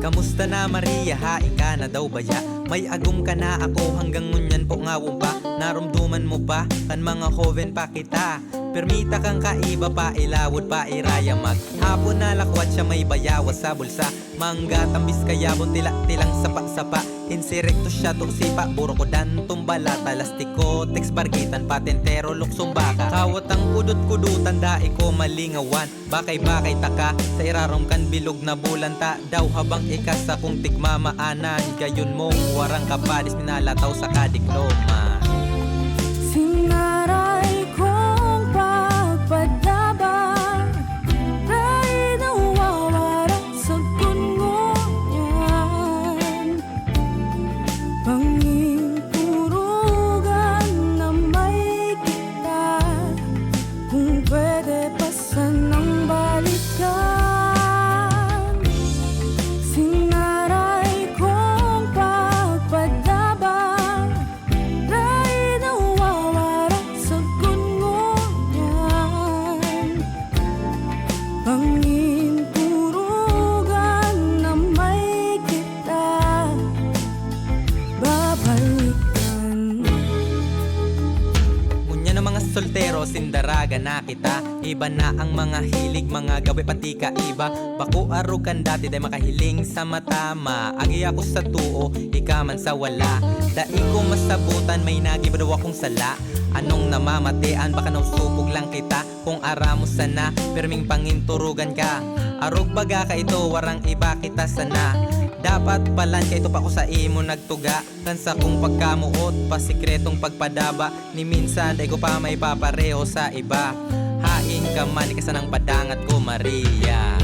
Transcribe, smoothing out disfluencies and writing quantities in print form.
Kamusta na Maria, haing ka na daw baya? May agum ka na ako hanggang ngunyan po ngawong pa. Narumduman mo pa, kan mga hoven pa kita. Permita kang kaiba pa, ilawod pa iraya maghapon na lakwat siya may bayawas sa bulsa. Mangga tambis kayabon tilang sapa-sapa. Insirekto siya tuksipa, buro ko dan tumbala. Talastiko, text bargitan, patentero, luksong baka. Kawat ang kudut-kudutan, dai ko malingawan. Bakay-bakay taka, sa irarom kan bilog na bulanta. Daw habang ikasa kung tigmamaanan. Gayon mong warang kapadis, minalataw sa kadikloma. Sinaray kong pagpadaba, dahil nawawara sa kungunyan. Pangimpurugan na may kita, kung pwede pa sanang balikan. Sinaray kong pagpadaba, pangimpurugan na may kita, babalikan. Ngunya ng mga soltero, sindaraga na kita. Iba na ang mga hilig, mga gabi pati kaiba. Bako arugan dati day makahiling sa matama. Agi ako sa tuo, ika man sa wala. Dai ko masabutan, may nagiba daw akong sala. Anong namamatean, baka nausupog lang kita. Kung aramo sana, perming panginturugan ka. Arog baga ka ito, warang iba kita sana. Dapat palan ka ito pa ko sa imo nagtuga. Kansa kong pagkamuot, pasikretong pagpadaba. Ni minsan, day ko pa may papareho sa iba. Haing ka man, ikasan ang padangat ko Maria.